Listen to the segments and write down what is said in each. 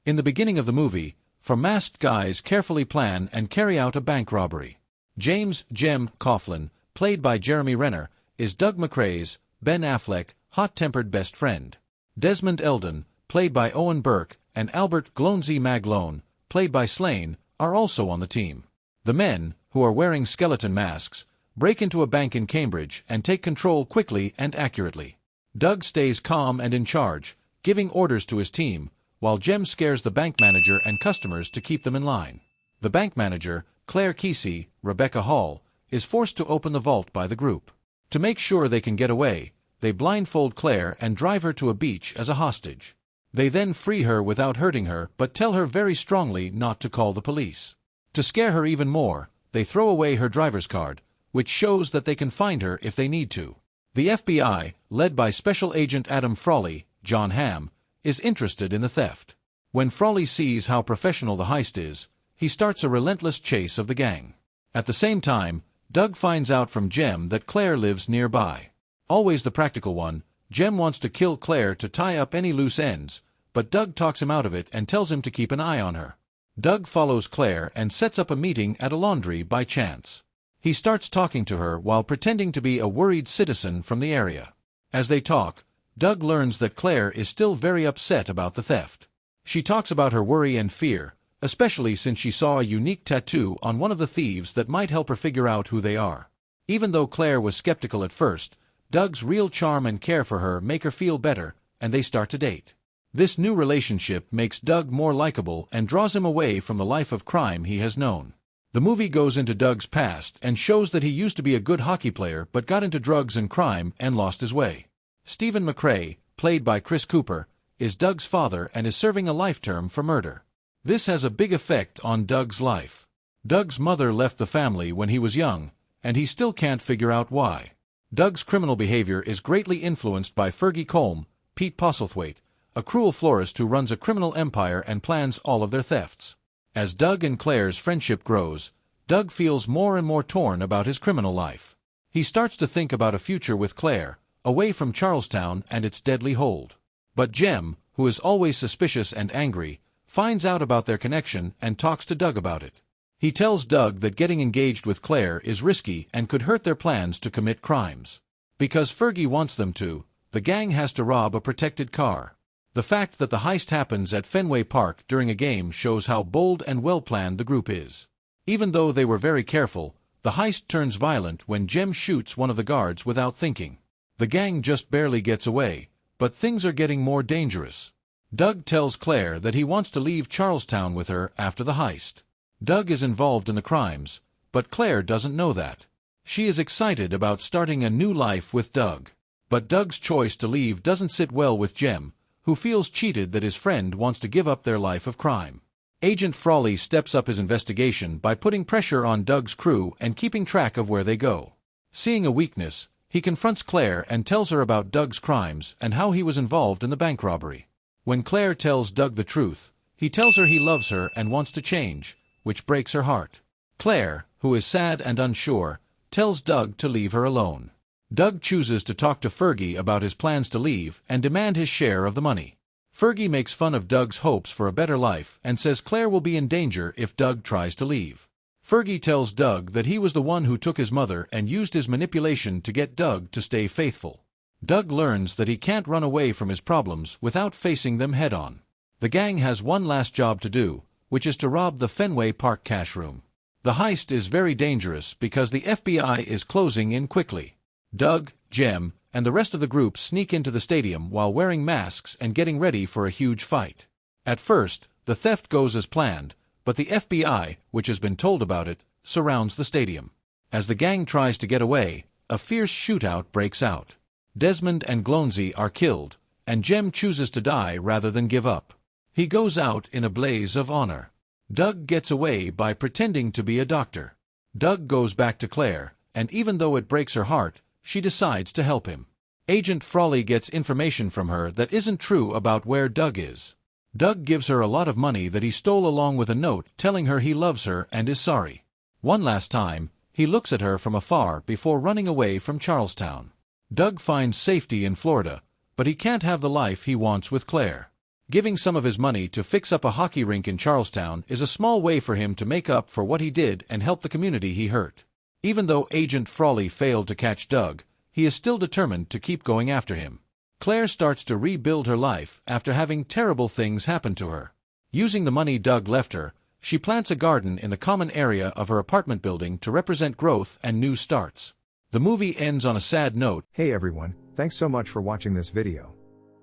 In the beginning of the movie, four masked guys carefully plan and carry out a bank robbery. James "Jem" Coughlin, played by Jeremy Renner, is Doug McCrae's, Ben Affleck, hot-tempered best friend. Desmond Eldon, played by Owen Burke, and Albert "Glonsey" Maglone, played by Slane, are also on the team. The men, who are wearing skeleton masks, break into a bank in Cambridge and take control quickly and accurately. Doug stays calm and in charge, giving orders to his team, while Jem scares the bank manager and customers to keep them in line. The bank manager, Claire Kesey, Rebecca Hall, is forced to open the vault by the group. To make sure they can get away, they blindfold Claire and drive her to a beach as a hostage. They then free her without hurting her but tell her very strongly not to call the police. To scare her even more, they throw away her driver's card, which shows that they can find her if they need to. The FBI, led by Special Agent Adam Frawley, John Hamm, is interested in the theft. When Frawley sees how professional the heist is, he starts a relentless chase of the gang. At the same time, Doug finds out from Jem that Claire lives nearby. Always the practical one, Jem wants to kill Claire to tie up any loose ends, but Doug talks him out of it and tells him to keep an eye on her. Doug follows Claire and sets up a meeting at a laundry by chance. He starts talking to her while pretending to be a worried citizen from the area. As they talk, Doug learns that Claire is still very upset about the theft. She talks about her worry and fear, especially since she saw a unique tattoo on one of the thieves that might help her figure out who they are. Even though Claire was skeptical at first, Doug's real charm and care for her make her feel better, and they start to date. This new relationship makes Doug more likable and draws him away from the life of crime he has known. The movie goes into Doug's past and shows that he used to be a good hockey player but got into drugs and crime and lost his way. Stephen McCrae, played by Chris Cooper, is Doug's father and is serving a life term for murder. This has a big effect on Doug's life. Doug's mother left the family when he was young, and he still can't figure out why. Doug's criminal behavior is greatly influenced by Fergie Colm, Pete Postlethwaite, a cruel florist who runs a criminal empire and plans all of their thefts. As Doug and Claire's friendship grows, Doug feels more and more torn about his criminal life. He starts to think about a future with Claire, away from Charlestown and its deadly hold. But Jem, who is always suspicious and angry, finds out about their connection and talks to Doug about it. He tells Doug that getting engaged with Claire is risky and could hurt their plans to commit crimes. Because Fergie wants them to, the gang has to rob a protected car. The fact that the heist happens at Fenway Park during a game shows how bold and well-planned the group is. Even though they were very careful, the heist turns violent when Jem shoots one of the guards without thinking. The gang just barely gets away, but things are getting more dangerous. Doug tells Claire that he wants to leave Charlestown with her after the heist. Doug is involved in the crimes, but Claire doesn't know that. She is excited about starting a new life with Doug. But Doug's choice to leave doesn't sit well with Jem, who feels cheated that his friend wants to give up their life of crime. Agent Frawley steps up his investigation by putting pressure on Doug's crew and keeping track of where they go. Seeing a weakness, he confronts Claire and tells her about Doug's crimes and how he was involved in the bank robbery. When Claire tells Doug the truth, he tells her he loves her and wants to change, which breaks her heart. Claire, who is sad and unsure, tells Doug to leave her alone. Doug chooses to talk to Fergie about his plans to leave and demand his share of the money. Fergie makes fun of Doug's hopes for a better life and says Claire will be in danger if Doug tries to leave. Fergie tells Doug that he was the one who took his mother and used his manipulation to get Doug to stay faithful. Doug learns that he can't run away from his problems without facing them head-on. The gang has one last job to do, which is to rob the Fenway Park cash room. The heist is very dangerous because the FBI is closing in quickly. Doug, Jem, and the rest of the group sneak into the stadium while wearing masks and getting ready for a huge fight. At first, the theft goes as planned, but the FBI, which has been told about it, surrounds the stadium. As the gang tries to get away, a fierce shootout breaks out. Desmond and Glonsey are killed, and Jem chooses to die rather than give up. He goes out in a blaze of honor. Doug gets away by pretending to be a doctor. Doug goes back to Claire, and even though it breaks her heart, she decides to help him. Agent Frawley gets information from her that isn't true about where Doug is. Doug gives her a lot of money that he stole along with a note telling her he loves her and is sorry. One last time, he looks at her from afar before running away from Charlestown. Doug finds safety in Florida, but he can't have the life he wants with Claire. Giving some of his money to fix up a hockey rink in Charlestown is a small way for him to make up for what he did and help the community he hurt. Even though Agent Frawley failed to catch Doug, he is still determined to keep going after him. Claire starts to rebuild her life after having terrible things happen to her. Using the money Doug left her, she plants a garden in the common area of her apartment building to represent growth and new starts. The movie ends on a sad note. Hey everyone, thanks so much for watching this video.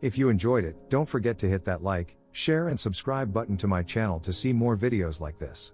If you enjoyed it, don't forget to hit that like, share and subscribe button to my channel to see more videos like this.